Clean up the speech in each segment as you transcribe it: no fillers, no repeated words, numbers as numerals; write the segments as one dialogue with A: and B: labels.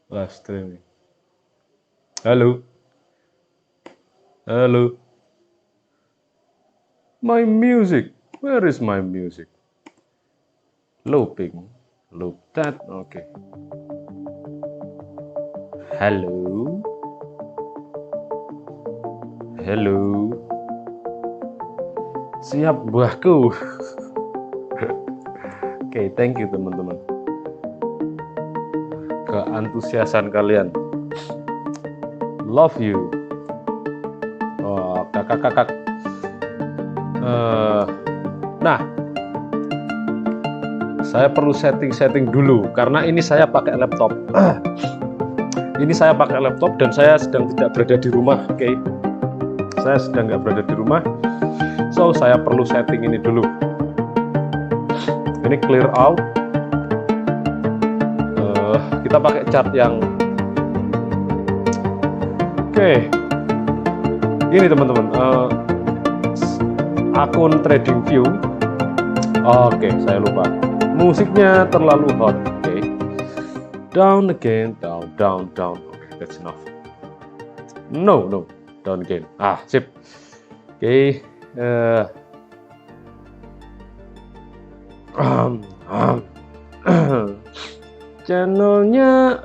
A: live streaming. Halo, halo. My music. Where is my music? Looping. Loop that. Oke. Halo. Halo. Siap buahku. Oke, thank you teman-teman. Keantusiasan kalian. Love you. Oh, kakak. Nah, saya perlu setting dulu karena ini saya pakai laptop. Ini saya pakai laptop dan saya sedang tidak berada di rumah. Oke, saya sedang nggak berada di rumah, so saya perlu setting ini dulu. Ini clear out. Kita pakai chart yang oke. Ini teman-teman, akun TradingView. Oke, saya lupa. Musiknya terlalu hot. Oke. Down again, down. Oke, that's enough. No, down again. Sip. Oke. Channelnya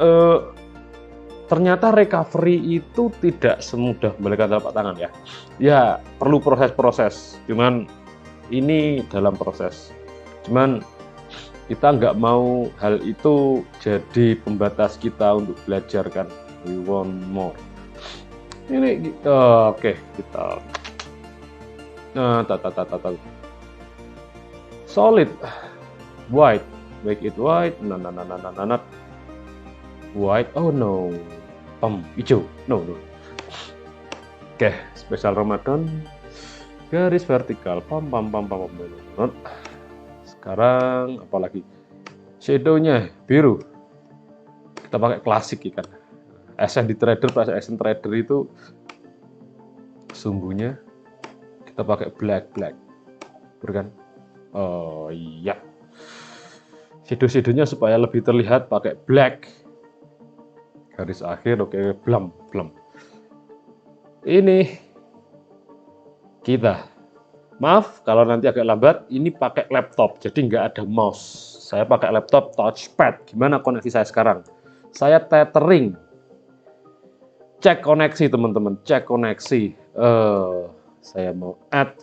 A: ternyata recovery itu tidak semudah membalikan telapak tangan ya. Ya, perlu proses-proses. Cuman ini dalam proses. Cuman kita nggak mau hal itu jadi pembatas kita untuk belajar kan. We want more. Ini oke, kita solid white, make it white. Not white. Oh no, hijau. No. Oke, spesial Ramadan, garis vertikal. Sekarang apalagi shadownya biru. Kita pakai klasik ikan. SN trader itu sumbunya kita pakai black. Bukan? Oh iya. Shadow-shadownya supaya lebih terlihat pakai black. Garis akhir oke, blum. Ini kita. Maaf kalau nanti agak lambat, ini pakai laptop, jadi nggak ada mouse. Saya pakai laptop touchpad. Gimana koneksi saya sekarang? Saya tethering. Cek koneksi teman-teman, cek koneksi. Saya mau add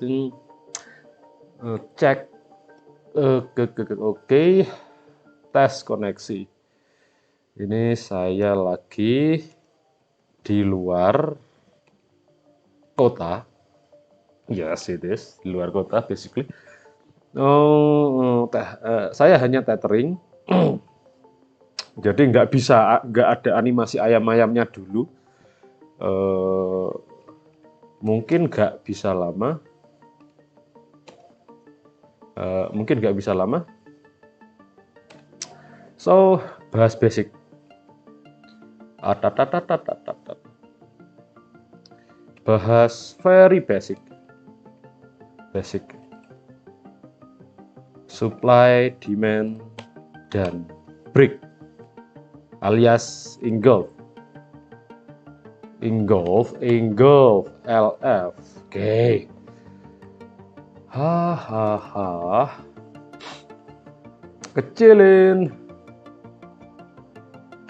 A: cek oke, tes koneksi. Ini saya lagi di luar kota. Yes, it is di luar kota basically. Saya hanya tethering. Jadi nggak ada animasi ayam-ayamnya dulu. Mungkin nggak bisa lama. So, bahas basic. Bahas very basic. Supply, demand, dan break alias engulf, LF. Oke.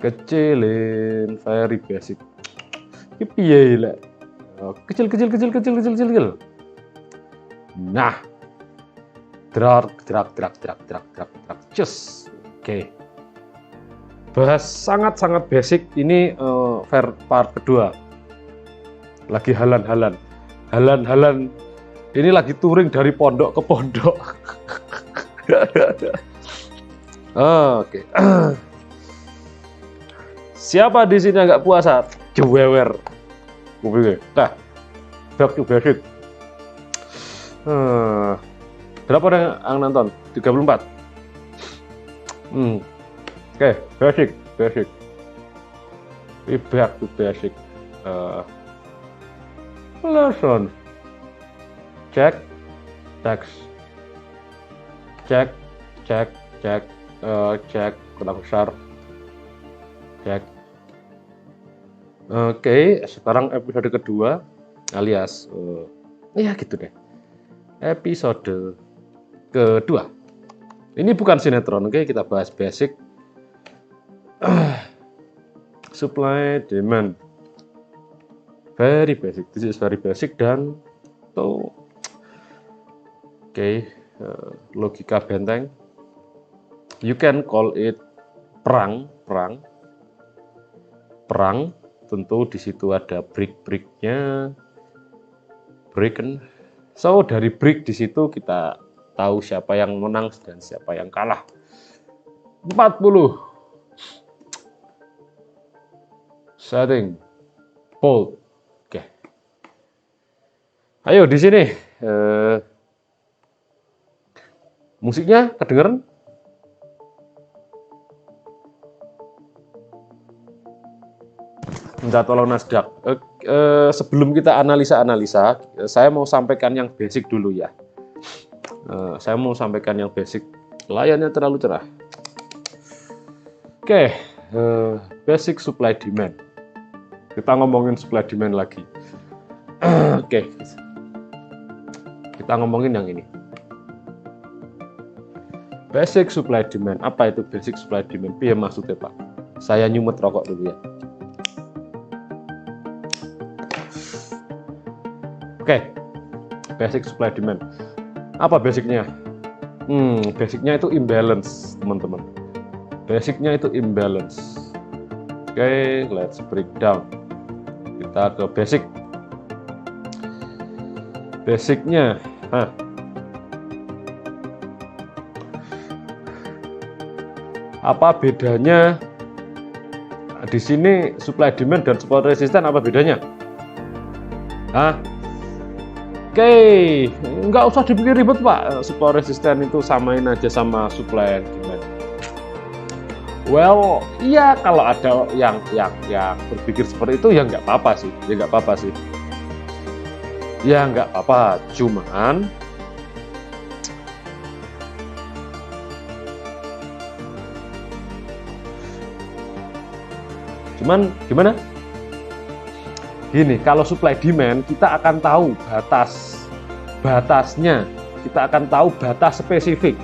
A: Kecilin, very basic. Ini piye lah. Kecil. Nah, drag. Just. Oke. Bahas sangat basic ini part kedua. Lagi halan. Ini lagi touring dari pondok ke pondok. Oke. Siapa di sini nggak puasa? Jewewer. Nah, back to basic. Berapa orang yang nonton? 34. Oke, basic. We back to basic. Lesson. Cek. Kotak besar. Oke, sekarang episode kedua alias ya gitu deh. Episode kedua. Ini bukan sinetron, oke, kita bahas basic supply demand. Very basic. This is very basic dan tuh logika benteng. You can call it perang. Tentu di situ ada brick-bricknya, so dari brick di situ kita tahu siapa yang menang dan siapa yang kalah. 40 setting bold. Oke. Ayo di sini musiknya kedengeran? Minta tolong Nasdaq. Sebelum kita analisa, saya mau sampaikan yang basic dulu ya. Layarnya terlalu cerah. Oke, basic supply demand. Kita ngomongin supply demand lagi. Oke, kita ngomongin yang ini. Basic supply demand. Apa itu basic supply demand? Piye maksudnya, Pak? Saya nyumet rokok dulu ya. Oke, basic supply demand. Apa basicnya? Basicnya itu imbalance, teman-teman. Basicnya itu imbalance. Oke, let's break down. Kita ke basic. Basicnya, apa bedanya? Di sini supply demand dan support resisten apa bedanya? Oke, nggak usah dipikir ribet Pak. Support resisten itu samain aja sama supply demand. Well, iya kalau ada yang berpikir seperti itu ya nggak apa-apa sih. Ya nggak apa-apa. Cuman gimana? Gini, kalau supply demand kita akan tahu batasnya, kita akan tahu batas spesifik.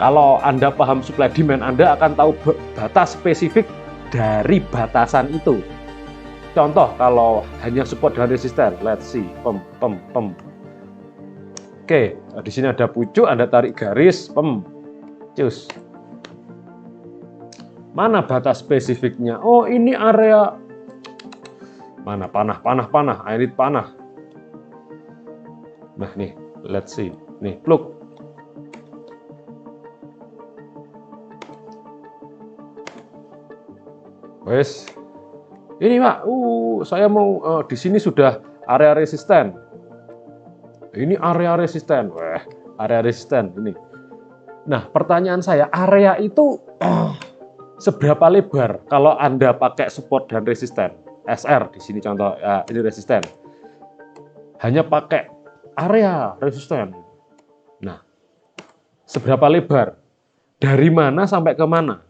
A: Kalau Anda paham supply demand, Anda akan tahu batas spesifik dari batasan itu. Contoh, kalau hanya support dan resisten, let's see, Oke, di sini ada pucuk, Anda tarik garis, cus. Mana batas spesifiknya? Oh, ini area mana panah, I need panah. Nah nih, let's see, nih plug. Wes, ini Pak, saya mau di sini sudah area resisten. Ini area resisten, area resisten ini. Nah, pertanyaan saya, area itu seberapa lebar kalau Anda pakai support dan resisten? SR di sini contoh, ya, ini resisten. Hanya pakai area resisten. Nah, seberapa lebar? Dari mana sampai ke mana?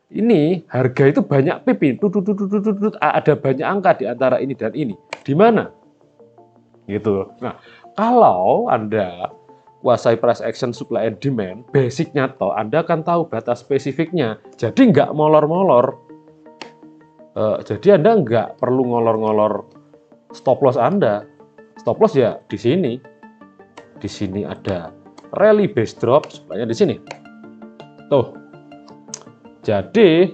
A: Ini harga itu banyak pip, ada banyak angka di antara ini dan ini. Di mana? Gitu. Nah, kalau Anda kuasai price action supply and demand, basicnya toh Anda akan tahu batas spesifiknya. Jadi nggak molor-molor. Jadi Anda nggak perlu ngolor-ngolor stop loss Anda. Stop loss ya di sini. Di sini ada rally base drop, supply-nya di sini. Tuh. Jadi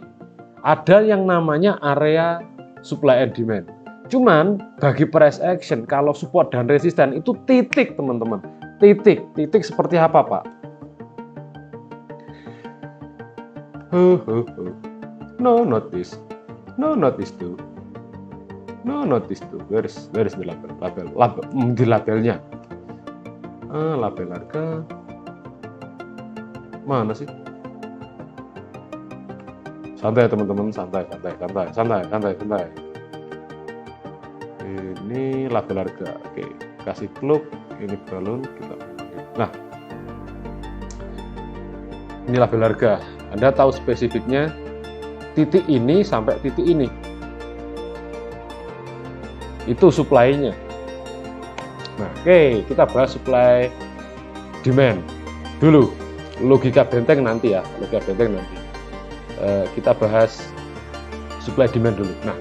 A: ada yang namanya area supply and demand. Cuman bagi price action kalau support dan resisten itu titik, teman-teman. Titik seperti apa, Pak? No, not this. No, not this too. No, not this too. Where is the label? Di labelnya. Label harga. Mana sih? Santai teman-teman, santai. Ini label harga. Oke, kasih plug. Ini balon. Nah, ini label harga. Anda tahu spesifiknya. Titik ini sampai titik ini. Itu supply-nya. Nah, oke, kita bahas supply demand dulu. Logika benteng nanti ya, logika benteng nanti. Kita bahas supply demand dulu. Nah,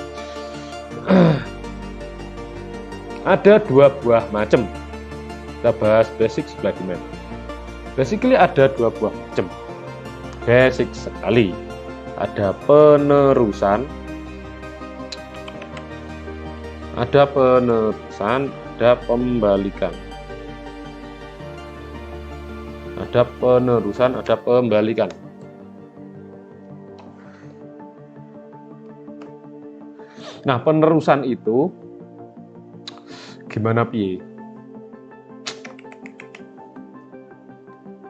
A: ada dua buah macam. Kita bahas basic supply demand. Basically ada dua buah macam. Basic sekali. Ada penerusan, ada pembalikan. Ada penerusan, ada pembalikan. Nah, penerusan itu gimana piye?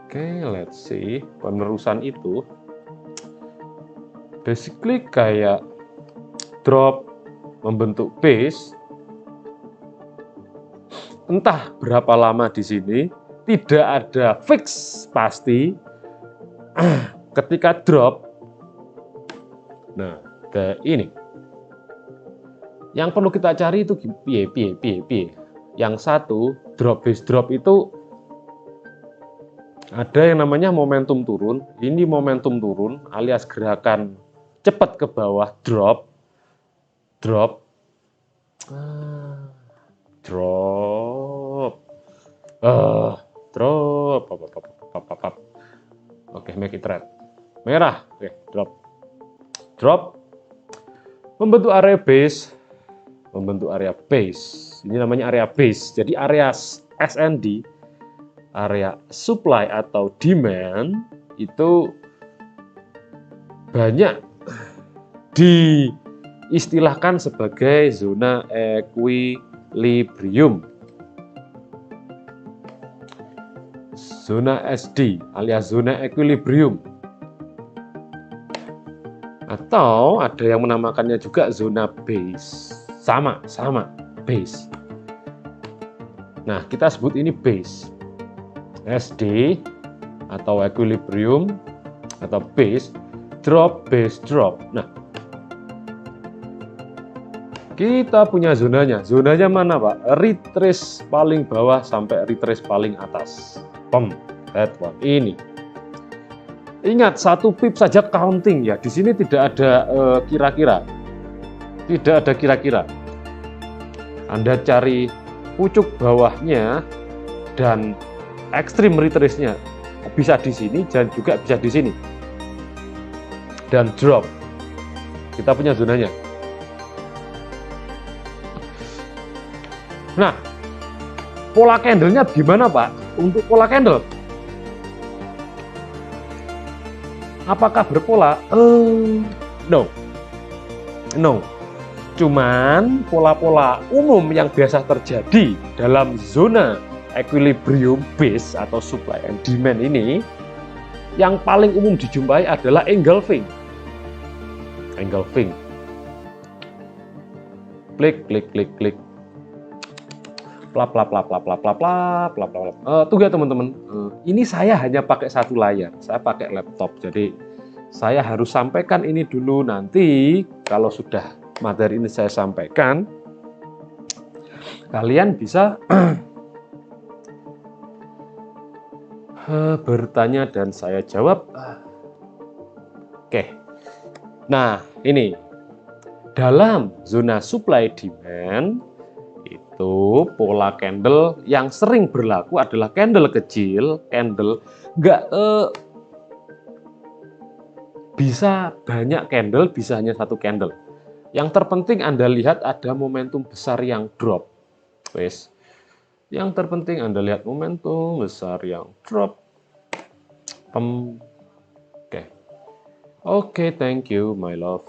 A: Oke, let's see. Penerusan itu basically kayak drop membentuk base. Entah berapa lama di sini, tidak ada fix pasti. Ketika drop, nah, ini. Yang perlu kita cari itu piye. Yang satu, drop base drop itu ada yang namanya momentum turun. Ini momentum turun alias gerakan cepat ke bawah, drop. Oke, make it red. Merah. Oke, drop. Membentuk area base. Ini namanya area base. Jadi area SND, area supply atau demand itu banyak diistilahkan sebagai zona equilibrium. Zona SD alias zona equilibrium. Atau ada yang menamakannya juga zona base. Sama, base. Nah, kita sebut ini base. SD atau equilibrium atau base, base drop. Nah, kita punya zonanya. Zonanya mana, Pak? Retrace paling bawah sampai retrace paling atas. That one. Ini. Ingat, 1 pip saja counting ya. Di sini tidak ada kira-kira. Tidak ada kira-kira. Anda cari pucuk bawahnya dan ekstrim retrace-nya bisa di sini dan juga bisa di sini. Dan drop. Kita punya zonanya. Nah, pola candle-nya gimana, Pak? Untuk pola candle, apakah berpola? No. Cuman pola-pola umum yang biasa terjadi dalam zona equilibrium base atau supply and demand ini, yang paling umum dijumpai adalah engulfing. Klik. Tunggu ya teman-teman. Ini saya hanya pakai satu layar. Saya pakai laptop. Jadi saya harus sampaikan ini dulu, nanti kalau sudah materi ini saya sampaikan, kalian bisa bertanya dan saya jawab. Oke. Nah, ini dalam zona supply demand itu pola candle yang sering berlaku adalah candle kecil, candle nggak bisa banyak candle, bisa hanya satu candle. Yang terpenting Anda lihat ada momentum besar yang drop. Wes. Yang terpenting Anda lihat momentum besar yang drop. Oke, thank you my love.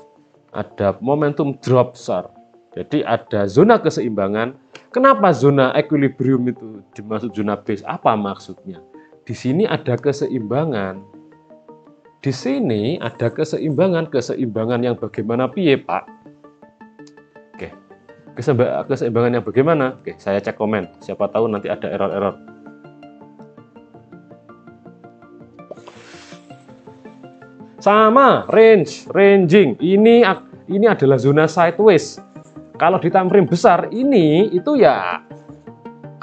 A: Ada momentum drop besar. Jadi ada zona keseimbangan. Kenapa zona equilibrium itu dimaksud zona base? Apa maksudnya? Di sini ada keseimbangan. Di sini ada keseimbangan. Keseimbangan yang bagaimana piye, Pak? Oke. Keseimbangan yang bagaimana? Oke, saya cek komen. Siapa tahu nanti ada error-error. Sama, ranging. Ini adalah zona sideways. Kalau di time frame besar ini itu ya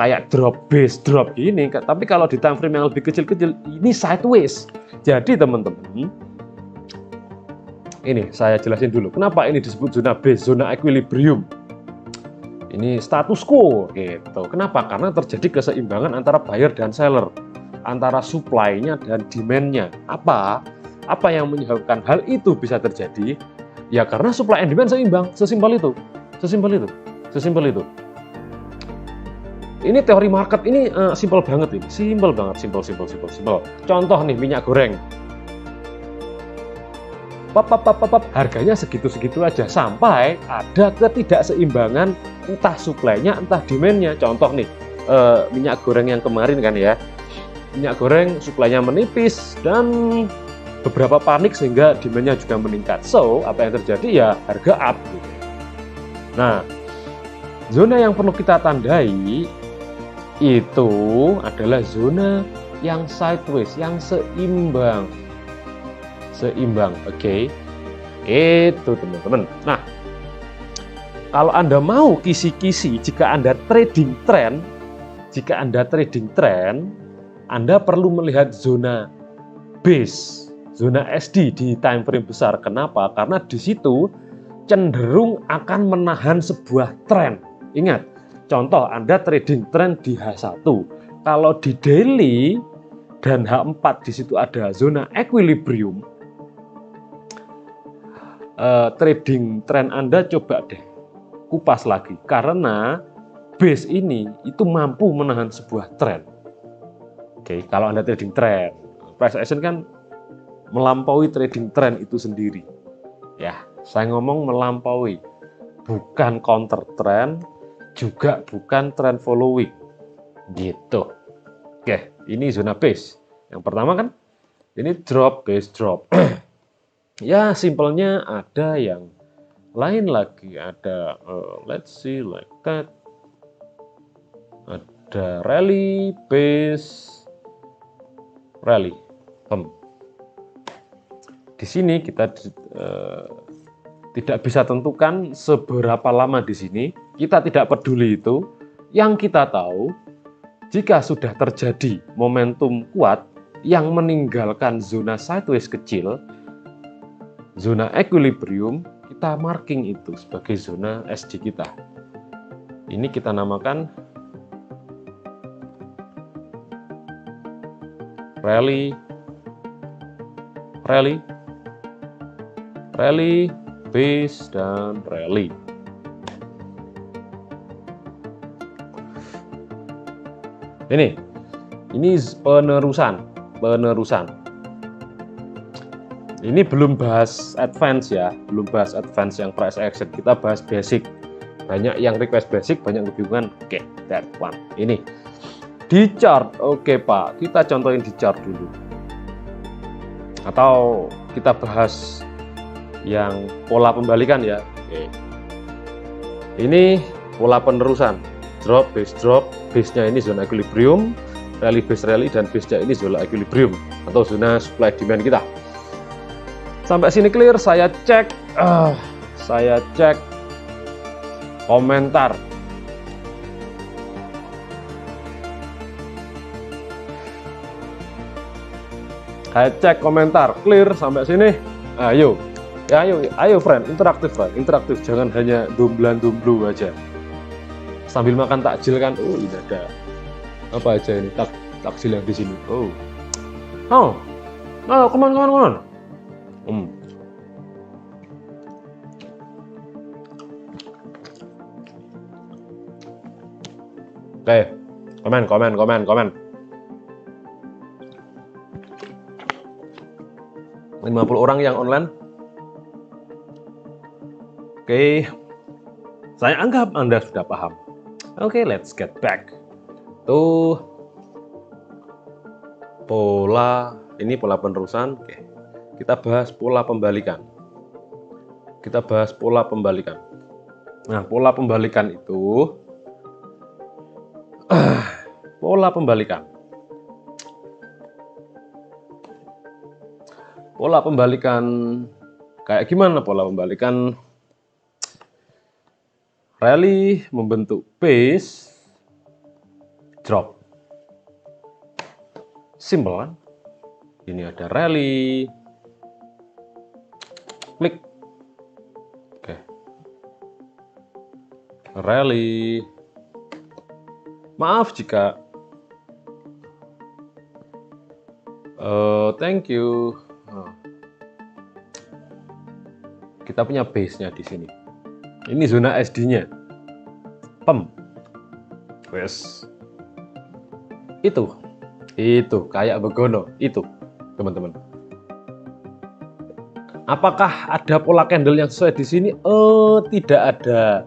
A: kayak drop base drop gini, tapi kalau di time frame yang lebih kecil-kecil ini sideways. Jadi teman-teman, ini saya jelasin dulu kenapa ini disebut zona base, zona equilibrium. Ini status quo gitu. Kenapa? Karena terjadi keseimbangan antara buyer dan seller, antara supply-nya dan demand-nya. Apa yang menyebabkan hal itu bisa terjadi? Ya karena supply and demand seimbang, sesimpel itu. Sesimpel itu. Ini teori market ini simpel banget ini, simpel banget, simpel. Contoh nih minyak goreng. Harganya segitu-segitu aja sampai ada ketidakseimbangan entah supply-nya entah demand-nya. Contoh nih minyak goreng yang kemarin kan ya. Minyak goreng supply-nya menipis dan beberapa panik sehingga demand-nya juga meningkat. So, apa yang terjadi ya harga up gitu. Nah, zona yang perlu kita tandai itu adalah zona yang sideways, yang seimbang, oke? Itu teman-teman. Nah, kalau Anda mau kisi-kisi, jika Anda trading trend, Anda perlu melihat zona base, zona SD di time frame besar. Kenapa? Karena di situ cenderung akan menahan sebuah tren. Ingat, contoh Anda trading trend di H1. Kalau di daily dan H4 di situ ada zona equilibrium, trading trend Anda coba deh kupas lagi. Karena base ini itu mampu menahan sebuah tren. Oke, kalau Anda trading trend, price action kan melampaui trading trend itu sendiri. Ya, saya ngomong melampaui, bukan counter trend, juga bukan trend following, gitu. Oke, ini zona base. Yang pertama kan, ini drop, base drop. Ya, simpelnya ada yang lain lagi, ada let's see like that, ada rally, base, rally. Di sini kita tidak bisa tentukan seberapa lama di sini. Kita tidak peduli itu. Yang kita tahu, jika sudah terjadi momentum kuat yang meninggalkan zona sideways kecil, zona equilibrium, kita marking itu sebagai zona SD kita. Ini kita namakan rally, base, dan rally. Ini penerusan. Ini belum bahas advance ya, belum bahas advance yang price action. Kita bahas basic. Banyak yang request basic, banyak yang kebingungan. Oke, that one. Ini di chart. Oke Pak, kita contohin di chart dulu. Atau kita bahas yang pola pembalikan ya. Oke. Ini pola penerusan. Drop, base-nya ini zona equilibrium, rally base rally, dan base-nya ini zona equilibrium atau zona supply demand kita. Sampai sini clear. Saya cek komentar. Saya cek komentar clear sampai sini. Ayo friend, interaktif, jangan hanya dumblan-dumblu aja. Sambil makan takjil kan, ini ada apa aja ini takjil yang di sini. Come on. Oke, komen. 50 orang yang online. Oke, saya anggap Anda sudah paham. Oke, let's get back to pola. Ini pola penerusan. Oke, kita bahas pola pembalikan. Nah, pola pembalikan itu pola pembalikan kayak gimana pola pembalikan? rally membentuk base drop. Simple kan? Ini ada rally, klik, oke, rally. Maaf jika thank you. Kita punya base-nya di sini. Ini zona SD-nya. Pem. Wes. Itu kayak begono. Itu, teman-teman. Apakah ada pola candle yang sesuai di sini? Tidak ada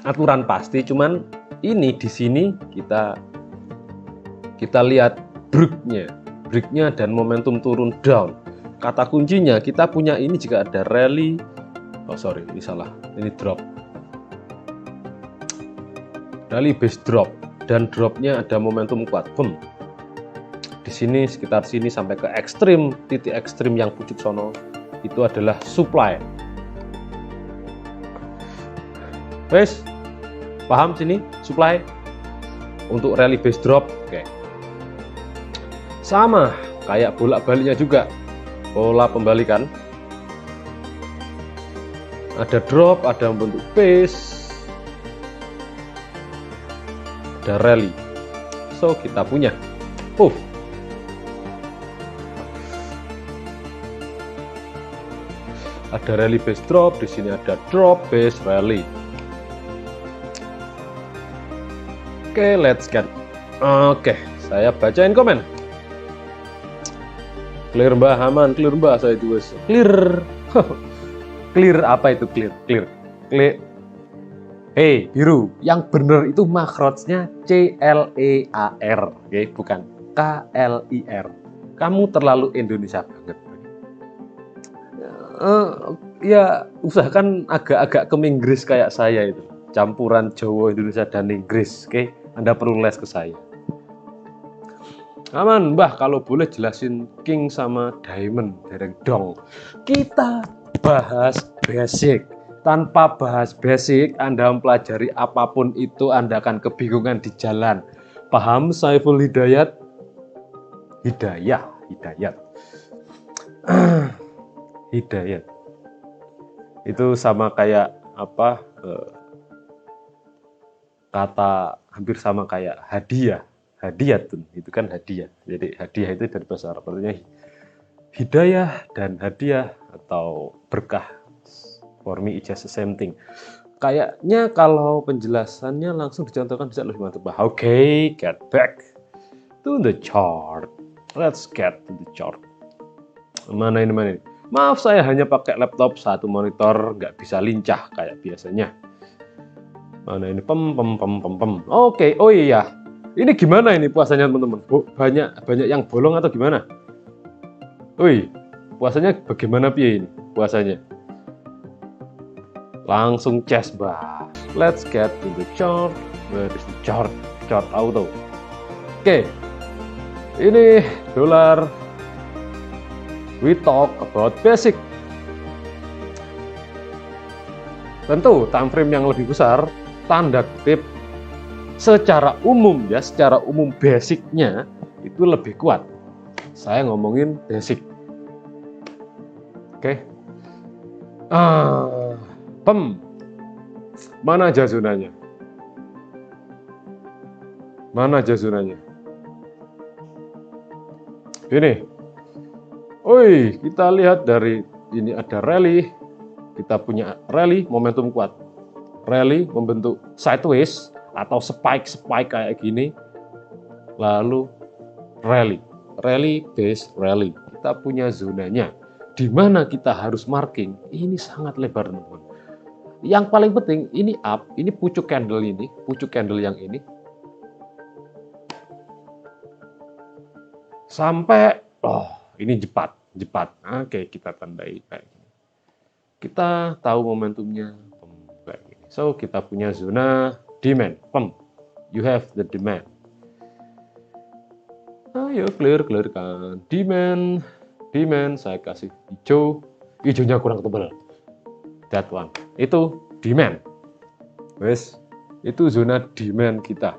A: aturan pasti, cuman ini di sini kita lihat breaknya dan momentum turun down. Kata kuncinya kita punya ini jika ada rally, ini salah, ini drop, rally base drop, dan dropnya ada momentum kuat. Di sini sekitar sini sampai ke ekstrim, titik ekstrim yang pucuk sono itu adalah supply. Guys, paham sini supply untuk rally base drop. Oke. Sama kayak bolak-baliknya juga. Pola pembalikan, ada drop, ada bentuk base, ada rally. So kita punya ada rally base drop, di sini ada drop base rally. Oke, let's get. Oke, saya bacain komen. Clear Mbah, aman, clear Mbah, saya juga clear. Clear apa itu clear? Clear. Biru. Yang benar itu makrotnya CLEAR, oke, bukan KLIR. Kamu terlalu Indonesia banget. Ya, usahakan agak-agak ke Inggris kayak saya itu. Campuran Jawa, Indonesia, dan Inggris, oke? Anda perlu les ke saya. Aman, Mbah, kalau boleh jelasin King sama Diamond, dereng dong. Kita bahas basic. Tanpa bahas basic, Anda mempelajari apapun itu, Anda akan kebingungan di jalan. Paham, Saiful Hidayat? Hidayat. Hidayat. Itu sama kayak apa? Kata hampir sama kayak hadiah. Hadiah tuh, itu kan hadiah. Jadi hadiah itu dari bahasa Arab, artinya hidayah dan hadiah atau berkah. For me it's just the same thing. Kayaknya kalau penjelasannya langsung dicontohkan bisa lebih mantap. Oke, get back to the chart. Let's get to the chart. Mana ini? Maaf, saya hanya pakai laptop satu monitor, nggak bisa lincah kayak biasanya. Mana ini? Pem. Oke, oh iya. Ini gimana ini puasanya teman-teman? Banyak yang bolong atau gimana? Wih, puasanya bagaimana piye ini puasanya? Langsung chest, Mbah. Let's get to the chart. Where is the chart? Chart auto. Oke. Ini dolar. We talk about basic. Tentu time frame yang lebih besar, tanda kutip, secara umum basicnya itu lebih kuat. Saya ngomongin basic. Oke. Mana aja zonanya? Ini. Kita lihat dari ini ada rally. Kita punya rally momentum kuat. Rally membentuk sideways atau spike kayak gini, lalu rally base rally. Kita punya zonanya di mana kita harus marking. Ini sangat lebar, teman-teman. Yang paling penting ini up, ini pucuk candle yang ini sampai ini jepat. Oke, kita tandai kayak gini. Kita tahu momentumnya kayak gini. So kita punya zona demand, you have the demand. Ayo clear kan. Demand, saya kasih hijaunya kurang tebal. That one, itu demand. Wes, itu zona demand kita.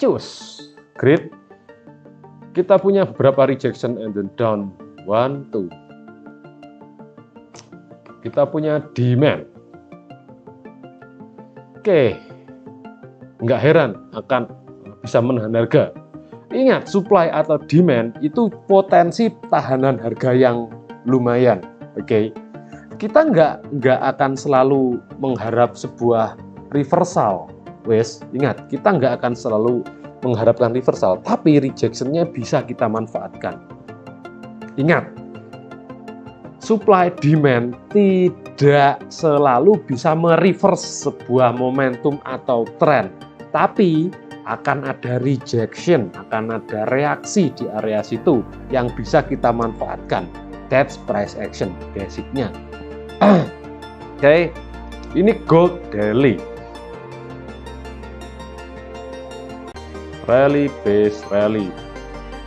A: Cus, great. Kita punya beberapa rejection and then down 1, 2. Kita punya demand. Oke, nggak heran akan bisa menahan harga. Ingat, supply atau demand itu potensi tahanan harga yang lumayan. Oke, kita nggak akan selalu mengharap sebuah reversal. Wes, ingat, kita nggak akan selalu mengharapkan reversal, tapi rejection-nya bisa kita manfaatkan. Ingat, supply demand tidak selalu bisa mereverse sebuah momentum atau tren, tapi akan ada rejection, akan ada reaksi di area situ yang bisa kita manfaatkan. That's price action basicnya. Oke, ini gold daily. Rally base rally.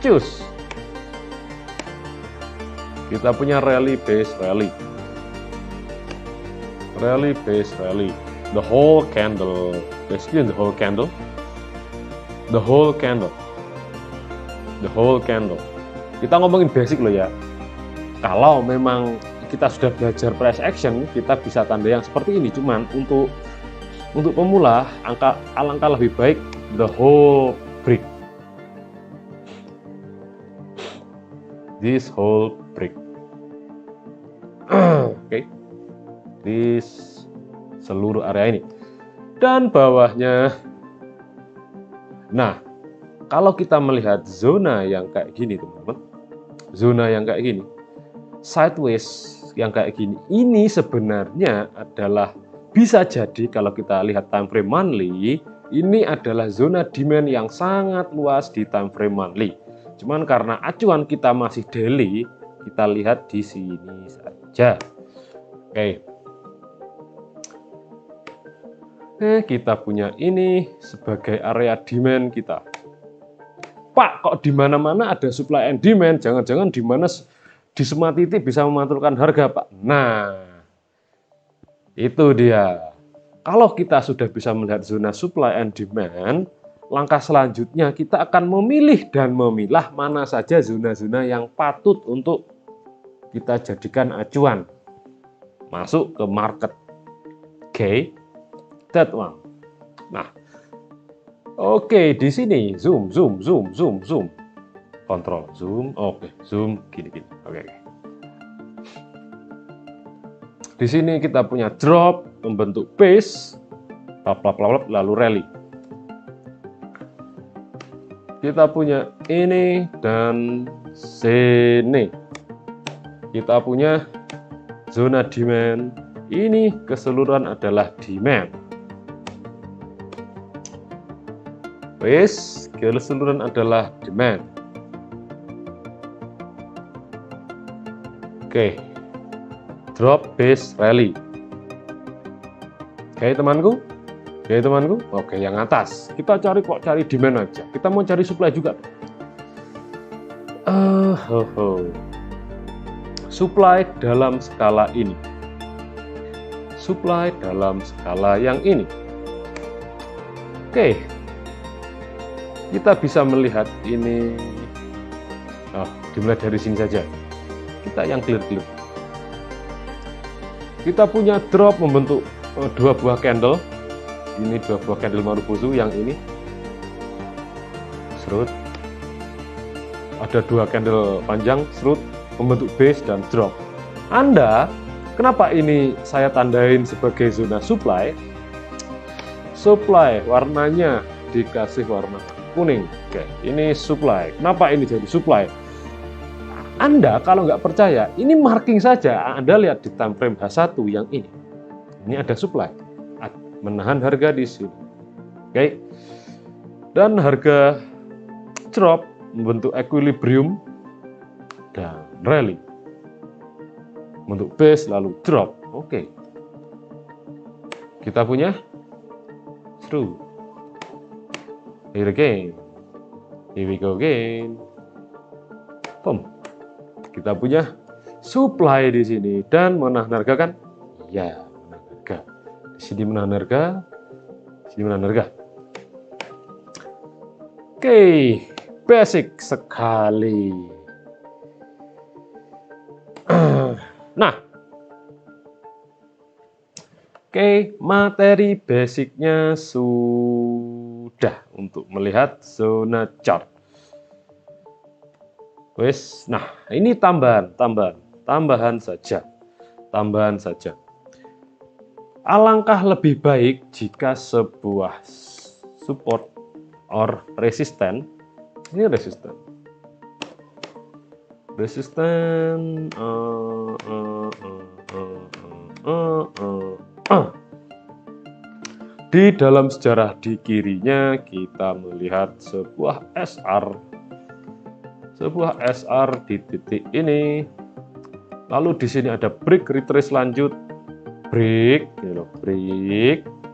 A: Cus. Kita punya rally base rally. Rally base rally. The whole candle. Basically the whole candle. The whole candle. The whole candle. Kita ngomongin basic loh ya. Kalau memang kita sudah belajar price action, kita bisa tanda yang seperti ini. Cuman untuk pemula, alangkah lebih baik the whole brick. This whole brick. Oke. Di seluruh area ini. Dan bawahnya. Nah, kalau kita melihat zona yang kayak gini, teman-teman. Zona yang kayak gini. Sideways yang kayak gini. Ini sebenarnya adalah bisa jadi kalau kita lihat time frame monthly, ini adalah zona demand yang sangat luas di time frame monthly. Cuman karena acuan kita masih daily, kita lihat di sini saja. Oke. Kita punya ini sebagai area demand kita. Pak, kok di mana-mana ada supply and demand? Jangan-jangan di semua titik bisa memantulkan harga, Pak. Nah, itu dia. Kalau kita sudah bisa melihat zona supply and demand, langkah selanjutnya kita akan memilih dan memilah mana saja zona-zona yang patut untuk kita jadikan acuan masuk ke market. Oke, that one. Nah, oke, di sini zoom, kontrol zoom, oke, zoom, gini. Oke. Di sini kita punya drop membentuk base, lalu rally. Kita punya ini dan sini. Kita punya zona demand. Ini keseluruhan adalah demand. Base keseluruhan adalah demand. Oke. Drop base rally. Oke temanku. Oke, yang atas. Kita cari demand aja. Kita mau cari supply juga. Supply dalam skala ini. Supply dalam skala yang ini. Oke. Kita bisa melihat ini. Dimulai dari sini saja. Kita yang clear. Kita punya drop membentuk dua buah candle. Ini dua buah candle Marubozu yang ini. Serut. Ada dua candle panjang, serut, membentuk base dan drop. Kenapa ini saya tandain sebagai zona supply? Supply warnanya dikasih warna kuning. Oke, ini supply. Kenapa ini jadi supply? Anda kalau nggak percaya, ini marking saja. Anda lihat di time frame H1 yang ini. Ini ada supply. Menahan harga di sini. Oke. Dan harga drop membentuk equilibrium dan rally. Membentuk base lalu drop. Oke. Kita punya through. Here again. Here we go again. Boom. Kita punya supply di sini dan menahan harga kan? Ya, menahan harga Di sini menahan harga, di sini menahan harga. Oke, basic sekali. Nah, oke, materi basicnya sudah untuk melihat zona chart. Wes, nah ini tambahan saja. Alangkah lebih baik jika sebuah support or resisten, ini resisten di dalam sejarah di kirinya kita melihat sebuah SR di titik ini, lalu di sini ada break retrace lanjut, break,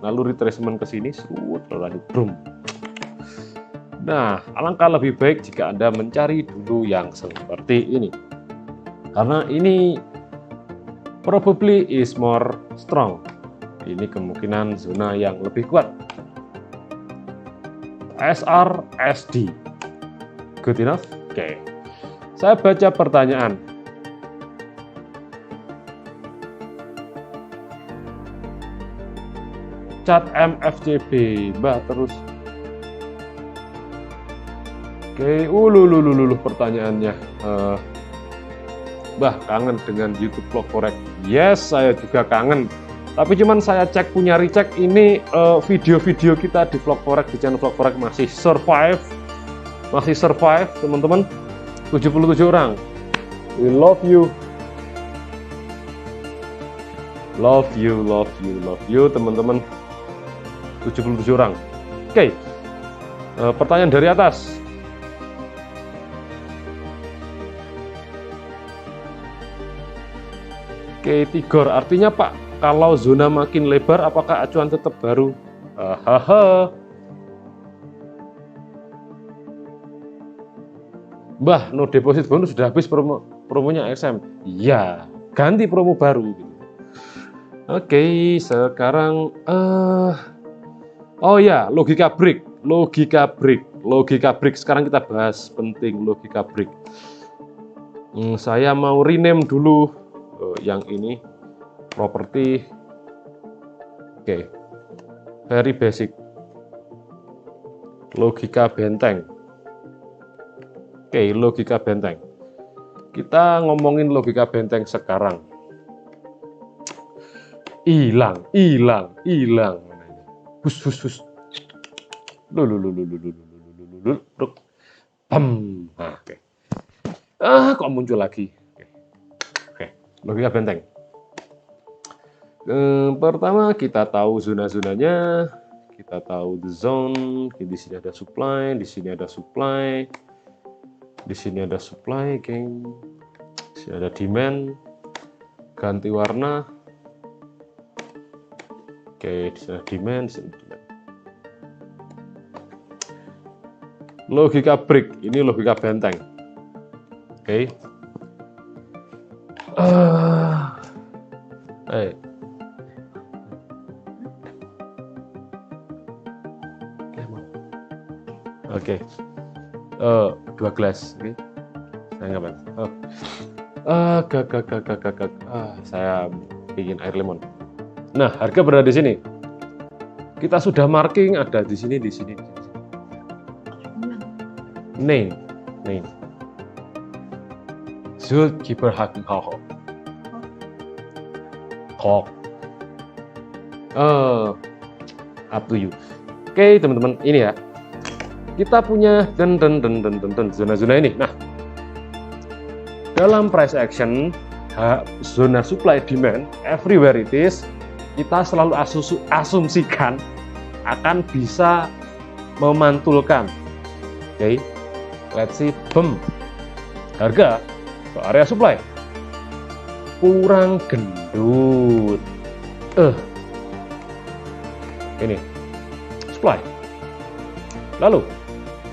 A: lalu retracement ke sini, lanjut, boom. Nah, alangkah lebih baik jika Anda mencari dulu yang seperti ini, karena ini probably is more strong. Ini kemungkinan zona yang lebih kuat. SR, SD, good enough? Oke, saya baca pertanyaan. Cat MFCB, Mbah terus. Oke, pertanyaannya. Mbah kangen dengan YouTube Vlog Forex. Yes, saya juga kangen. Tapi cuman saya cek punya recheck ini video-video kita di Vlog Forex, di channel Vlog Forex masih survive, teman-teman. 77 orang. We love you. Love you teman-teman. 77 orang. Oke. Pertanyaan dari atas. Oke, Tigor, artinya Pak, kalau zona makin lebar, apakah acuan tetap baru? Mbah, no deposit bonus sudah habis promonya XM. Ya, ganti promo baru. Oke, sekarang oh ya, logika break. Sekarang kita bahas penting logika break. Saya mau rename dulu yang ini properti. Oke, very basic, logika benteng. Oke, logika benteng. Kita ngomongin logika benteng sekarang. Hilang. Hus. Pam. Nah, oke. Kok muncul lagi? Oke. Logika benteng. Pertama kita tahu zona-zonanya, kita tahu the zone. Di sini ada supply, di sini ada supply, di sini ada supply, geng. Di sini ada demand. Ganti warna. Oke, di sini ada demand, di sini demand. Logika break, ini logika benteng. Oke. Oke. 2 gelas. Oke. Saya ngapain? Saya bikin air lemon. Nah, harga berada di sini. Kita sudah marking ada di sini, di sini. Nih. Zookeeper Hakim Hao. Kok. Up to you. Oke, teman-teman, ini ya. Kita punya zona-zona ini. Nah, dalam price action, zona supply demand, everywhere it is, kita selalu asumsikan akan bisa memantulkan. Oke, let's see, boom, harga ke area supply kurang gendut. Ini supply, lalu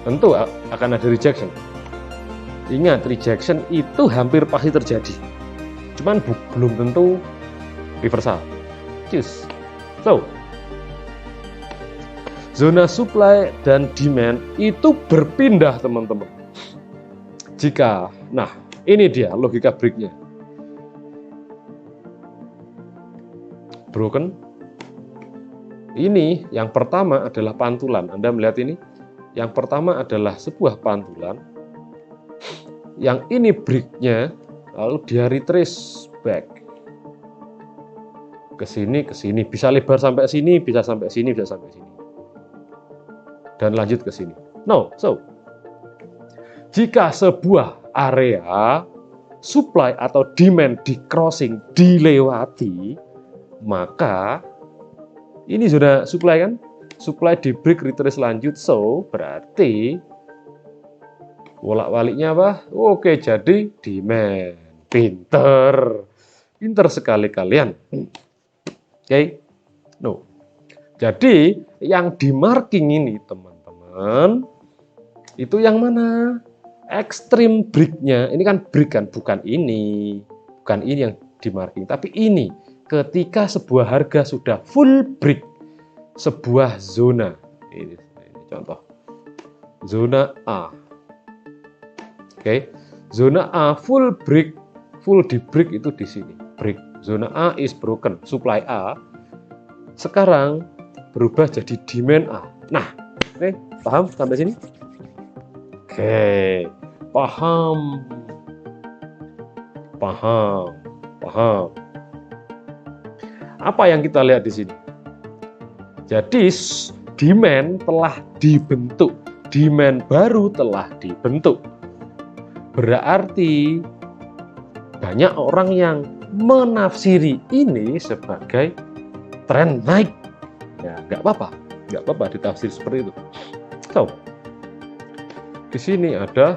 A: tentu akan ada rejection. Ingat, rejection itu hampir pasti terjadi, cuman belum tentu reversal. Cus. So, zona supply dan demand itu berpindah, teman-teman. Nah, ini dia logika breaknya. Broken. Ini yang pertama adalah pantulan. Anda melihat ini? Yang pertama adalah sebuah pantulan. Yang ini breaknya, lalu dia retrace back. Ke sini, bisa lebar sampai sini, bisa sampai sini, bisa sampai sini. Dan lanjut ke sini. No, so, jika sebuah area supply atau demand di crossing, dilewati, maka ini zona supply kan? Supply di break, retrace lanjut, so berarti bolak-baliknya apa? Oke, jadi demand. Pinter sekali kalian. Oke, no. Jadi yang di marking ini, teman-teman, itu yang mana? Extreme breaknya. Ini kan break kan, bukan ini yang di marking, tapi ini. Ketika sebuah harga sudah full break sebuah zona, ini contoh zona A. Oke, zona A full break, full di break itu di sini. Break zona A is broken, supply A sekarang berubah jadi demand A. Nah, oke, paham sampai sini? Oke, paham. Apa yang kita lihat di sini? Jadi demand telah dibentuk, demand baru telah dibentuk. Berarti banyak orang yang menafsiri ini sebagai tren naik. Ya, nggak apa-apa ditafsir seperti itu. So, di sini ada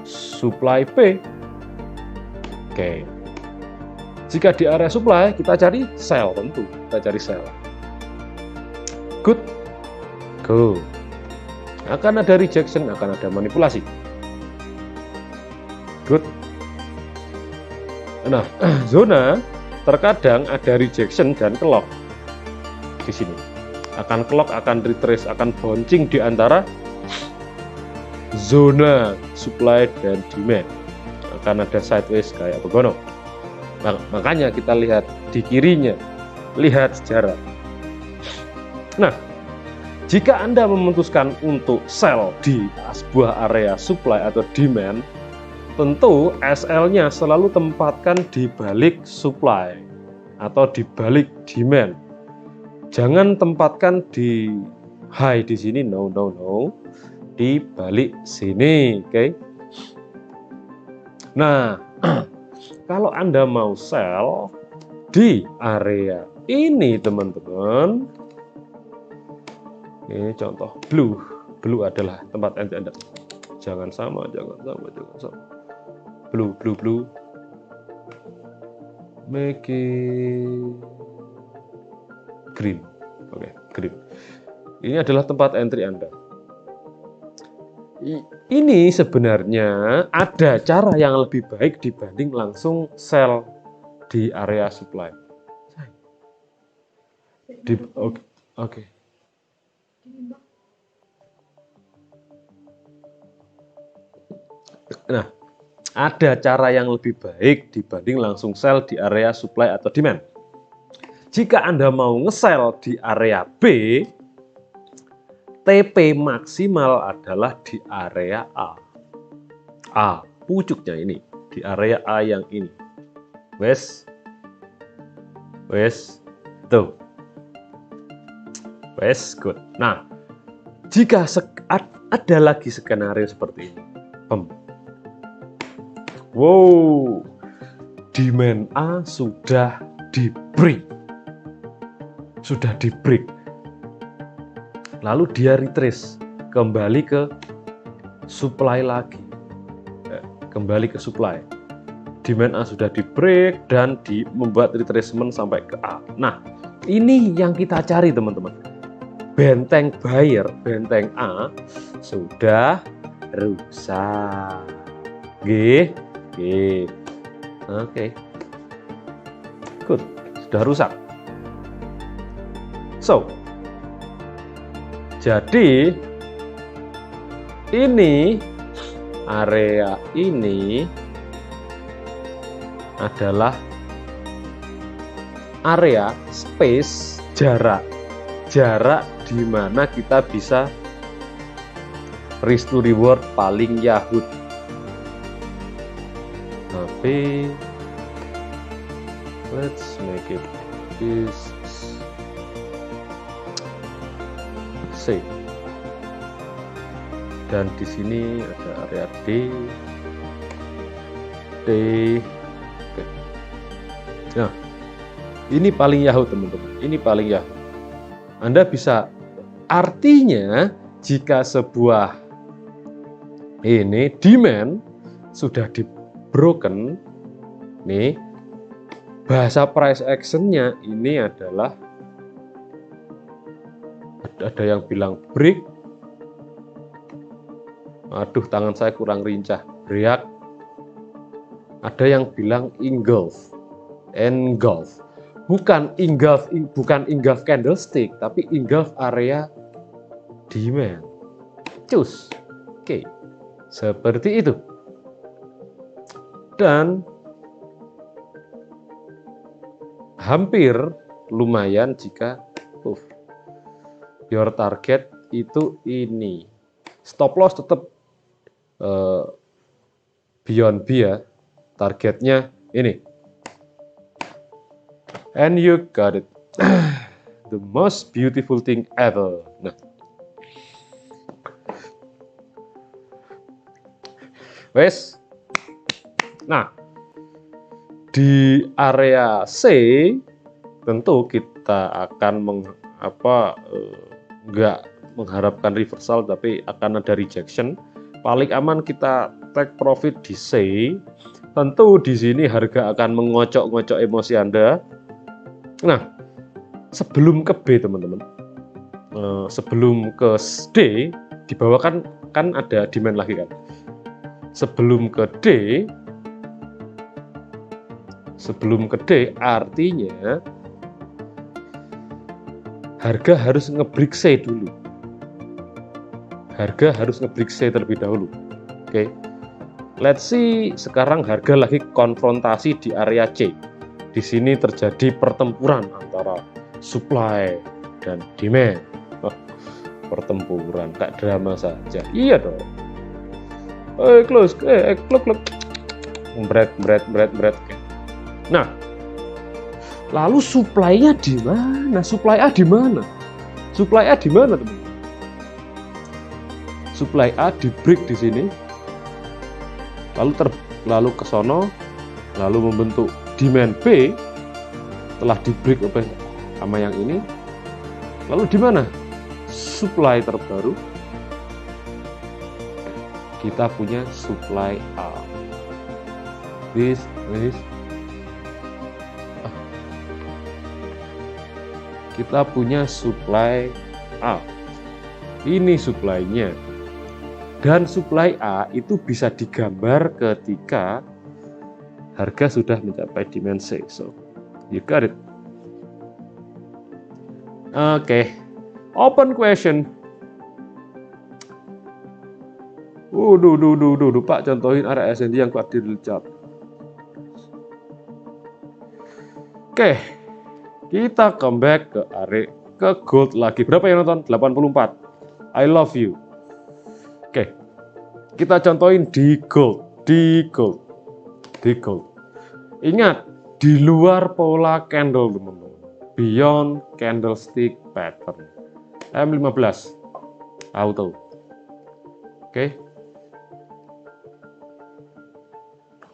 A: supply P. Oke. Jika di area supply, kita cari sell tentu. Kita cari sell. Good. Go. Akan ada rejection, akan ada manipulasi. Good. Nah, zona terkadang ada rejection dan clock. Di sini. Akan clock, akan retrace, akan bouncing di antara zona supply dan demand. Akan ada sideways kayak begono. Makanya kita lihat di kirinya, lihat sejarah. Nah, jika Anda memutuskan untuk sell di sebuah area supply atau demand, tentu SL-nya selalu tempatkan di balik supply atau di balik demand. Jangan tempatkan di high di sini, no. Di balik sini, oke? Nah, kalau Anda mau sell di area ini, teman-teman, ini contoh blue adalah tempat Anda. Jangan sama. Blue. Make it green. Oke, green. Ini adalah tempat entry Anda. Ini sebenarnya ada cara yang lebih baik dibanding langsung sell di area supply. Oke. Nah, ada cara yang lebih baik dibanding langsung sell di area supply atau demand. Jika Anda mau nge-sell di area B, TP maksimal adalah di area A. Pucuknya ini, di area A yang ini. Wes, tuh. Wes, good. Nah, jika ada lagi skenario seperti ini. Wow, demand A sudah di break. Lalu dia retrace kembali ke supply lagi, kembali ke supply. Demand A sudah di break dan membuat retracement sampai ke A. Nah, ini yang kita cari, teman-teman. Benteng buyer, benteng A sudah rusak. Oke. Good, sudah rusak. So, jadi ini area ini adalah area space jarak di mana kita bisa risk to reward paling Yahoo. Tapi let's make it this C. Dan di sini ada area D. Oke. Nah, ini paling Yahoo teman-teman. Ini paling Yahoo. Anda bisa, artinya jika sebuah ini demand sudah di broken, nih bahasa price actionnya ini adalah, ada yang bilang break, aduh tangan saya kurang lincah, break, ada yang bilang engulf, bukan engulf candlestick, tapi engulf area demand. Cus, oke, seperti itu. Dan hampir lumayan jika your target itu ini, stop loss tetap beyond B ya, targetnya ini, and you got it. The most beautiful thing ever. Nah, wes. Nah, di area C tentu kita akan nggak mengharapkan reversal, tapi akan ada rejection. Paling aman kita take profit di C. Tentu di sini harga akan mengocok-ngocok emosi Anda. Nah, sebelum ke B teman-teman, sebelum ke D, di bawah kan ada demand lagi kan. Sebelum ke D artinya harga harus nge-break C dulu. Harga harus nge-break C terlebih dahulu. Oke. Let's see, sekarang harga lagi konfrontasi di area C. Di sini terjadi pertempuran antara supply dan demand. Pertempuran, kayak drama saja. Iya dong. Close, kluk. Berat. Nah, lalu supply-nya di mana? Supply A di mana? Supply A di mana, teman-teman? Supply A di break di sini. Lalu ke sono, lalu membentuk demand B telah di break sama yang ini. Lalu di mana? Supply terbaru. Kita punya supply A. This. Kita punya supply A. Ini supply-nya. Dan supply A itu bisa digambar ketika harga sudah mencapai demand C. So, you got it. Oke. Open question. Duh, Pak, contohin area SND yang kuat di chart. Oke. Kita comeback ke area ke gold lagi. Berapa yang nonton? 84. I love you. Oke. Kita contohin di gold. Ingat, di luar pola candle, teman-teman. Beyond candlestick pattern. M15 auto. Oke.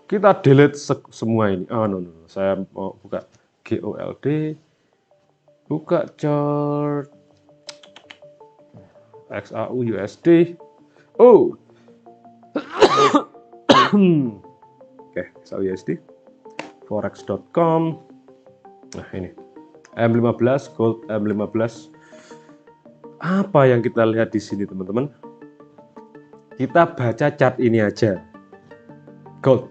A: Kita delete semua ini. No. Saya mau buka GOLD. Buka chart XAU USD. Oke, XAU USD. Forex.com. Nah, ini M15 gold M15. Apa yang kita lihat di sini, teman-teman? Kita baca chart ini aja. Gold.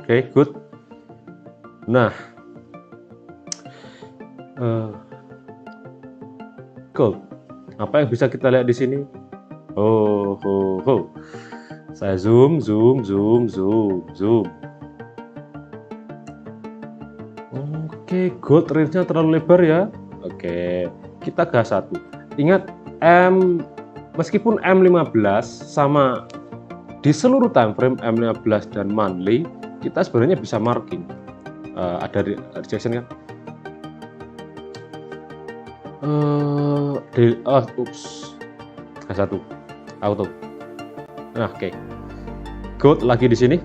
A: Oke, good. Nah, Eh, gold. Apa yang bisa kita lihat di sini? Oh, saya zoom. Oke, gold range-nya terlalu lebar ya. Oke, kita gas satu. Ingat, meskipun M15 sama di seluruh time frame M15 dan monthly, kita sebenarnya bisa marking. Ada rejection kan? Ups, gas satu, auto. Nah, oke. Gold lagi di sini.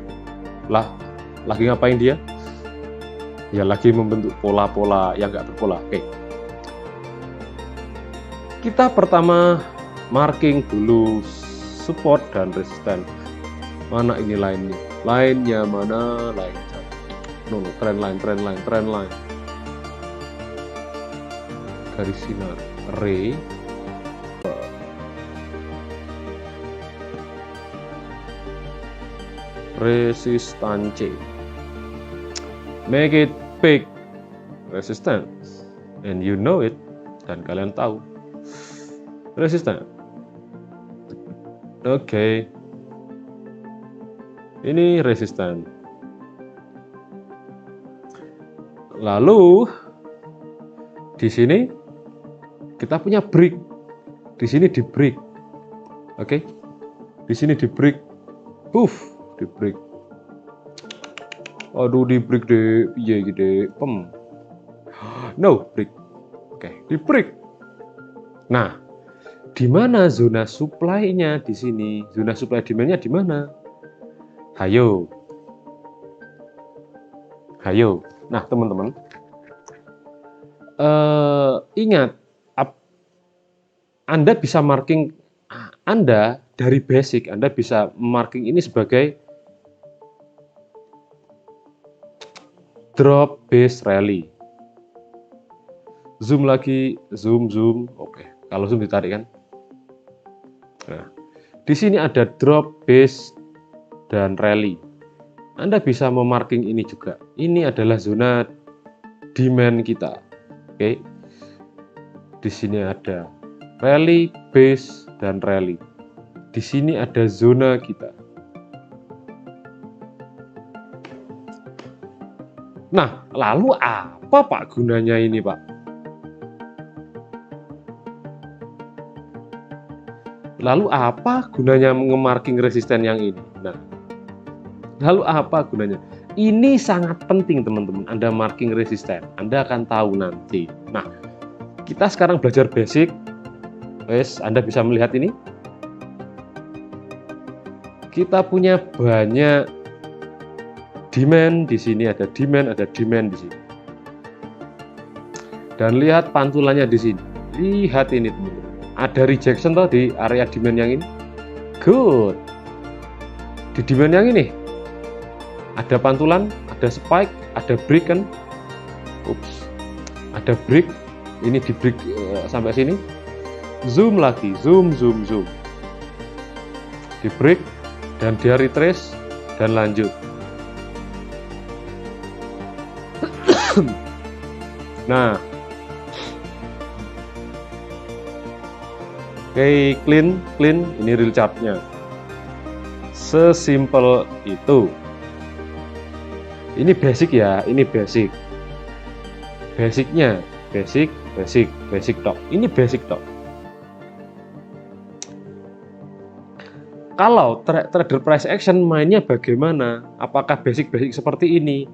A: Lagi ngapain dia? Ya lagi membentuk pola-pola yang nggak berpola. Oke. Kita pertama marking dulu support dan resisten. Mana ini lainnya? Lainnya mana? Lainnya. No, trend line. Garis sinar ray. Resistance. Make it big resistance, and you know it, dan kalian tahu resistance. Oke, ini resistance. Lalu di sini kita punya break. Di sini di break. Oke, di sini di break. Di break. Aduh, di break deh, iya gitu, no break. Oke, di break. Nah, di mana zona supply-nya di sini? Zona supply demand-nya di mana? Hayo. Nah, teman-teman, ingat, Anda bisa marking, Anda dari basic, Anda bisa marking ini sebagai drop base rally. Zoom lagi, zoom. Oke, kalau zoom ditarik kan. Nah, di sini ada drop base dan rally. Anda bisa memarking ini juga. Ini adalah zona demand kita. Oke. Di sini ada rally, base dan rally. Di sini ada zona kita. Nah, lalu apa Pak gunanya ini, Pak? Lalu apa gunanya nge-marking resisten yang ini? Nah, lalu apa gunanya? Ini sangat penting, teman-teman. Anda marking resisten, Anda akan tahu nanti. Nah, kita sekarang belajar basic. Wes, Anda bisa melihat ini. Kita punya banyak demand di sini, ada demand di sini. Dan lihat pantulannya di sini. Lihat ini, teman-teman. Ada rejection toh di area demand yang ini. Good. Di demand yang ini ada pantulan, ada spike, ada break kan. Ups. Ada break. Ini di break sampai sini. Zoom lagi, zoom. Di break dan dia retrace dan lanjut. Nah, oke, clean, ini real chart-nya. Sesimpel itu. Ini basic ya, ini basic. Basicnya, basic tok. Ini basic tok. Kalau trader price action mainnya bagaimana? Apakah basic seperti ini?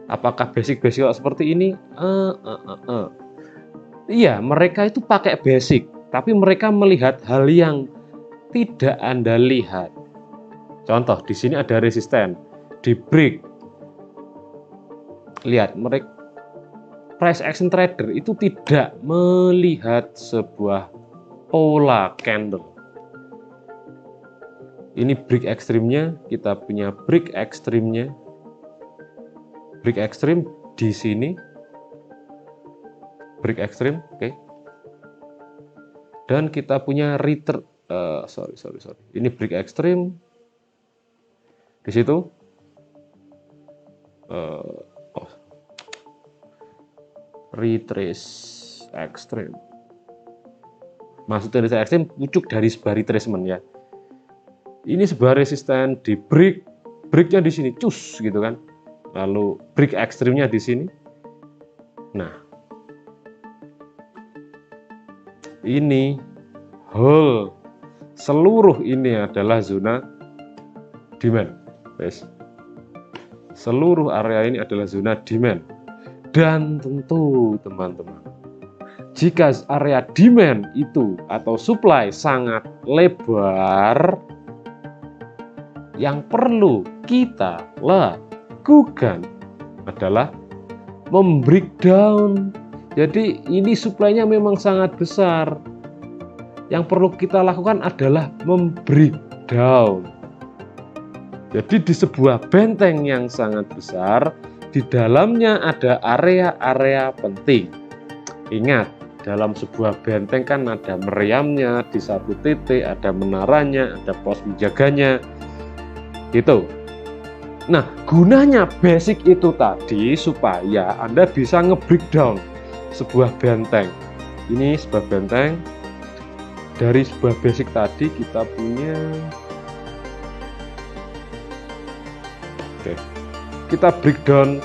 A: Apakah basic seperti ini? Iya, mereka itu pakai basic, tapi mereka melihat hal yang tidak Anda lihat. Contoh, di sini ada resisten, di break. Lihat, mereka price action trader itu tidak melihat sebuah pola candle. Ini break ekstrimnya, kita punya break ekstrimnya. Break ekstrim di sini. Break ekstrim, oke. Dan kita punya return, sorry. Ini break ekstrim di situ. retrace ekstrim. Maksud retrace ekstrim pucuk dari sebuah retracement ya. Ini sebuah resisten di breaknya di sini, cus gitu kan. Lalu break ekstrimnya di sini. Nah, ini whole seluruh ini adalah zona demand. Guys. Seluruh area ini adalah zona demand. Dan tentu teman-teman, jika area demand itu atau supply sangat lebar, yang perlu kita lakukan adalah membreakdown. Jadi ini supply-nya memang sangat besar. Yang perlu kita lakukan adalah membreakdown. Jadi di sebuah benteng yang sangat besar, di dalamnya ada area-area penting. Ingat, dalam sebuah benteng kan ada meriamnya, di satu titik ada menaranya, ada pos penjaganya, gitu. Nah, gunanya basic itu tadi supaya Anda bisa nge-breakdown sebuah benteng. Ini sebuah benteng. Dari sebuah basic tadi kita punya, oke, kita breakdown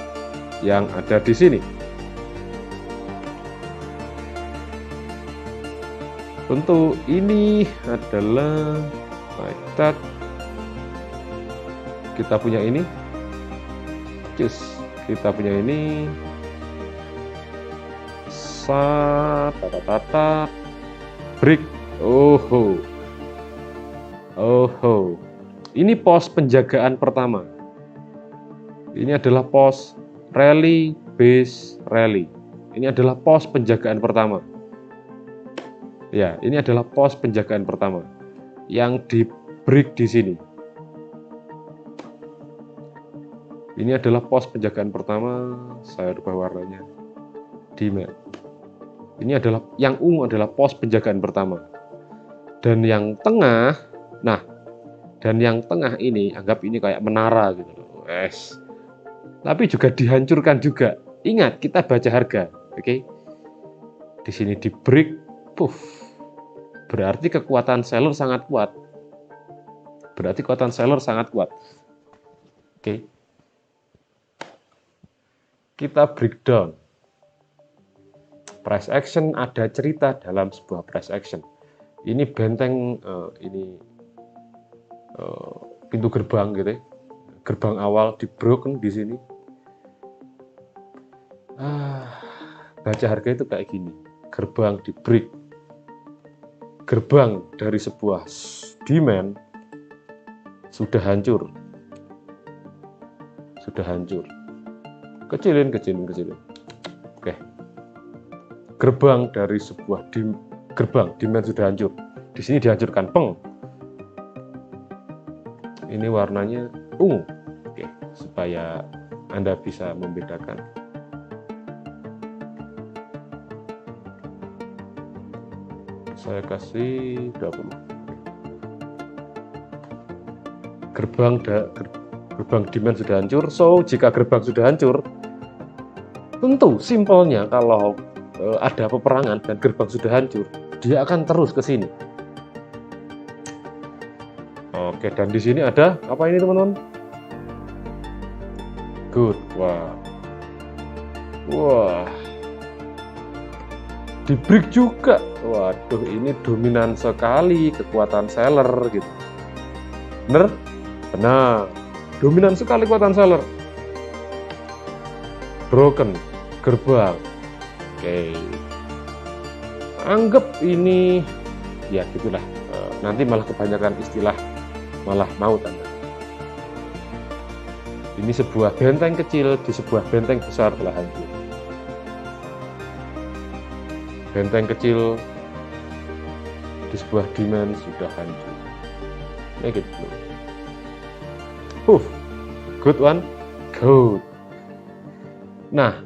A: yang ada di sini. Tentu ini adalah like that. Kita punya ini, kita punya ini, break. Oh, ini pos penjagaan pertama. Ini adalah pos rally, base rally. Ini adalah pos penjagaan pertama. Ya, ini adalah pos penjagaan pertama yang di break di sini. Ini adalah pos penjagaan pertama. Saya rubah warnanya. Demand. Ini adalah yang ungu adalah pos penjagaan pertama. Dan yang tengah, dan yang tengah ini anggap ini kayak menara gitu loh. Tapi juga dihancurkan juga. Ingat, kita baca harga, oke? Di sini di break, puff. Berarti kekuatan seller sangat kuat. Oke. Kita breakdown. Price action, ada cerita dalam sebuah price action. Ini benteng, pintu gerbang gitu ya. Gerbang awal di broken di sini. Baca harga itu kayak gini. Gerbang di break. Gerbang dari sebuah demand sudah hancur. Kecilin. Oke. Gerbang dari sebuah gerbang demand sudah hancur. Di sini dihancurkan, peng. Ini warnanya ungu. Oke, supaya Anda bisa membedakan. Saya kasih 20. Gerbang demand sudah hancur. So, jika gerbang sudah hancur, tentu simpelnya kalau ada peperangan dan gerbang sudah hancur, dia akan terus ke sini. Oke, dan di sini ada apa ini teman-teman? Good, wah, di break juga. Waduh, ini dominan sekali kekuatan seller gitu. Bener? Benar, dominan sekali kekuatan seller. Broken, gerbang. Oke, anggap ini ya gitulah. Nanti malah kebanyakan istilah, malah mau tanda. Ini sebuah benteng kecil di sebuah benteng besar telah hancur. Benteng kecil di sebuah demand sudah hancur. Ini gitu. Good one, good. Nah,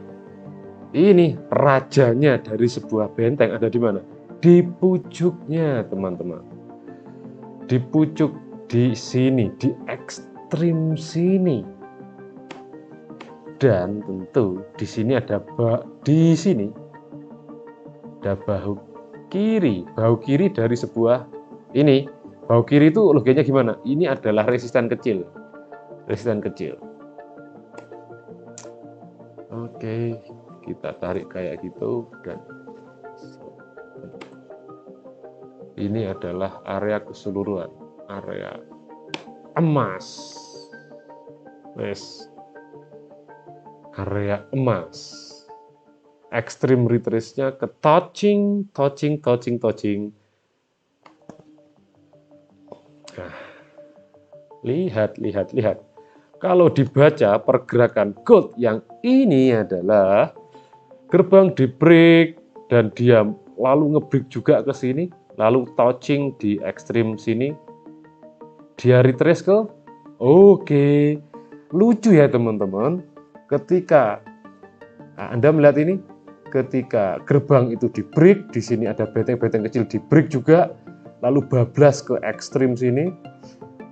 A: ini rajanya dari sebuah benteng ada di mana? Di pucuknya, teman-teman. Di pucuk di sini, di ekstrim sini. Dan tentu di sini ada bahu kiri. Bahu kiri dari sebuah ini. Bahu kiri itu logikanya gimana? Ini adalah resistan kecil. Resistan kecil. Oke, kita tarik kayak gitu dan ini adalah area keseluruhan, area emas. Area emas. Extreme retrace-nya ke touching. Nah, lihat. Kalau dibaca pergerakan gold yang ini adalah gerbang di break dan dia lalu ngebreak juga ke sini, lalu touching di ekstrim sini, dia retrace ke oke. Lucu ya teman-teman, ketika Anda melihat ini, ketika gerbang itu di break, di sini ada benteng-benteng kecil di break juga, lalu bablas ke ekstrim sini,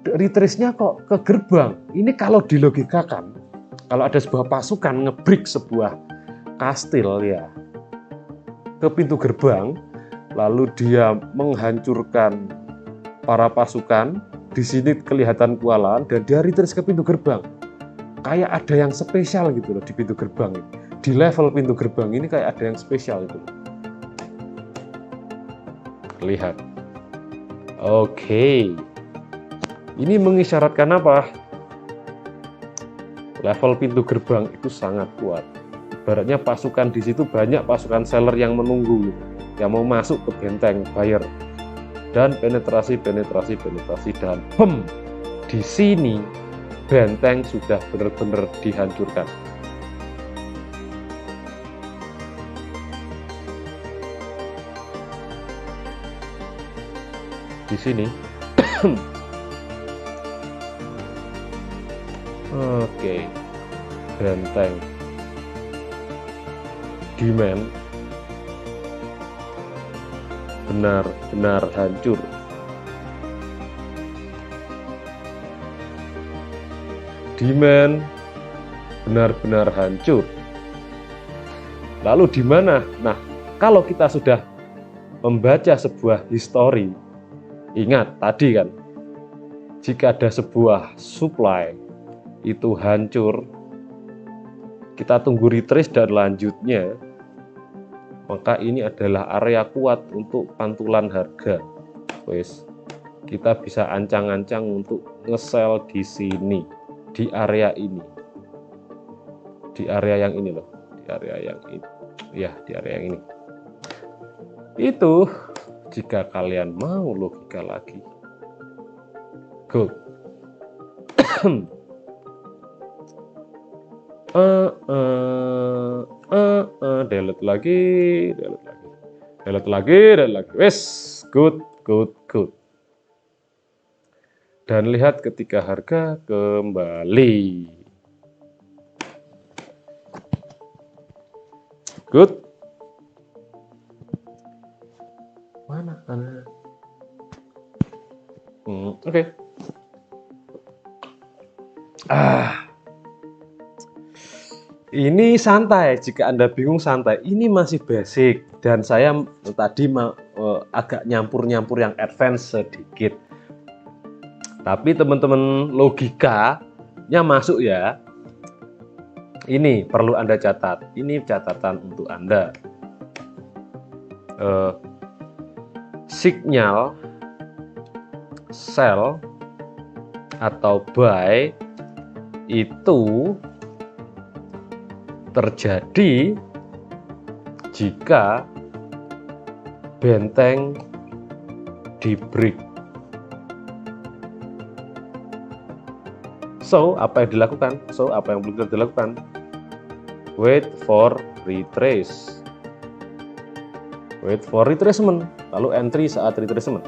A: retrace-nya kok ke gerbang. Ini kalau dilogikakan, kalau ada sebuah pasukan ngebreak sebuah kastil ya ke pintu gerbang, lalu dia menghancurkan para pasukan, di sini kelihatan kewalahan dan dia retrace ke pintu gerbang. Kayak ada yang spesial gitu loh di pintu gerbang ini. Di level pintu gerbang ini kayak ada yang spesial gitu loh. Lihat. Oke. Ini mengisyaratkan apa? Level pintu gerbang itu sangat kuat. Ibaratnya pasukan di situ banyak pasukan seller yang menunggu, yang mau masuk ke benteng buyer. Dan penetrasi dan di sini benteng sudah benar-benar dihancurkan. Di sini. Oke, benteng demand benar-benar hancur. Demand benar-benar hancur. Lalu di mana? Nah, kalau kita sudah membaca sebuah histori, ingat tadi kan, jika ada sebuah supply itu hancur, kita tunggu retrace dan lanjutnya, maka ini adalah area kuat untuk pantulan harga. Wes, kita bisa ancang-ancang untuk nge-sell di sini, di area ini, di area yang ini loh, di area yang ini, ya di area yang ini. Itu jika kalian mau logika lagi. Go. Delete lagi. Wes, good. Dan lihat ketika harga kembali. Good. Mana? Oke. Ini santai, jika Anda bingung santai. Ini masih basic dan saya tadi agak nyampur-nyampur yang advance sedikit. Tapi teman-teman logikanya masuk ya. Ini perlu Anda catat. Ini catatan untuk Anda. Sinyal sell atau buy itu terjadi jika benteng di break. So, apa yang dilakukan? Apa yang perlu dilakukan? Wait for retrace. Wait for retracement. Lalu entry saat retracement.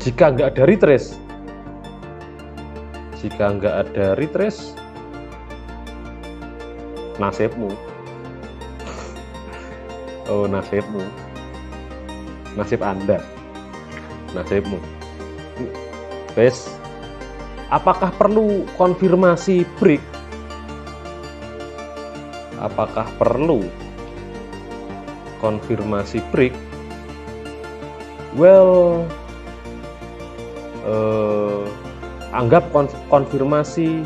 A: Jika nggak ada retrace, nasibmu. Oh, nasibmu. Nasib Anda. Nasibmu. Wes, apakah perlu konfirmasi break? apakah perlu konfirmasi break? Well, anggap konfirmasi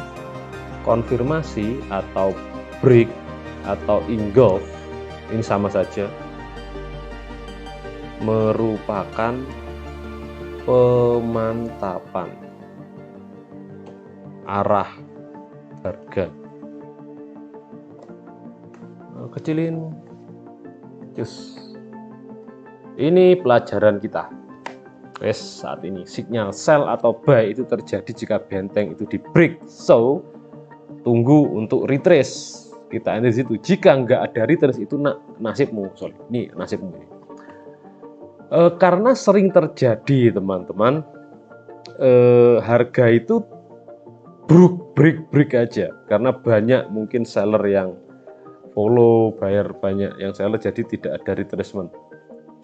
A: atau break atau engulf ini sama saja, merupakan pemantapan arah harga. Kecilin, cus. Ini pelajaran kita. Saat ini sinyal sell atau buy itu terjadi jika benteng itu di break. So, tunggu untuk retrace. Kita di situ. Jika nggak ada retrace itu nasibmu. Sorry, ini nasibmu. Karena sering terjadi teman-teman, harga itu break aja. Karena banyak mungkin seller yang follow, buyer banyak yang seller, jadi tidak ada retracement.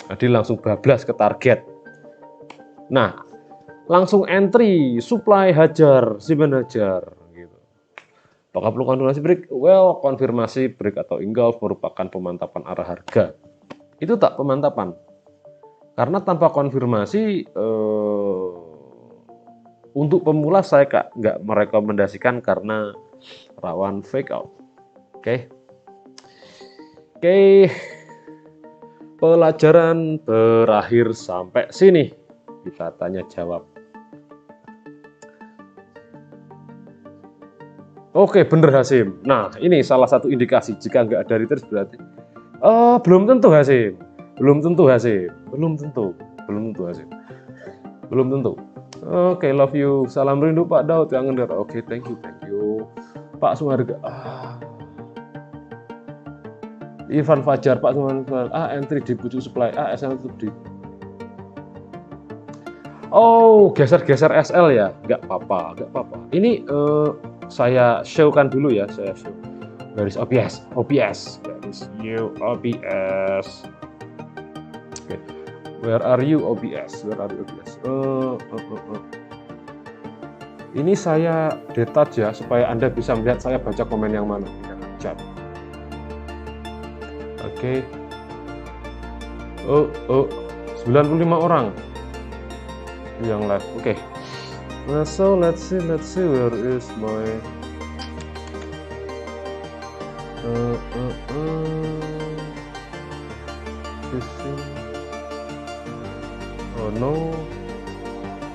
A: Jadi langsung bablas ke target. Nah, langsung entry, supply hajar, demand hajar gitu. Apakah perlu konfirmasi break? Well, konfirmasi break atau engulf merupakan pemantapan arah harga. Itu tak pemantapan. Karena tanpa konfirmasi untuk pemula saya nggak merekomendasikan karena rawan fake out. Oke. Pelajaran berakhir sampai sini. Kita tanya jawab. Oke, bener Hasim. Nah, ini salah satu indikasi jika nggak ada retrace berarti belum tentu Hasim. Belum tentu Hasim. Oke, love you. Salam rindu Pak Daud. Kangen Daud. Oke, thank you. Pak Suharga. Ivan Fajar, Pak Suharga. Entry di pucuk supply. SL itu di. Oh, geser SL ya? Nggak apa-apa. Ini saya show-kan dulu ya. Saya show. Garis OBS. Garis OBS. Oke. Where are you OBS? Ini saya detach ya, supaya Anda bisa melihat saya baca komen yang mana. Chat. Oke. 95 orang yang live. Oke. Nah, so let's see where is my oh no.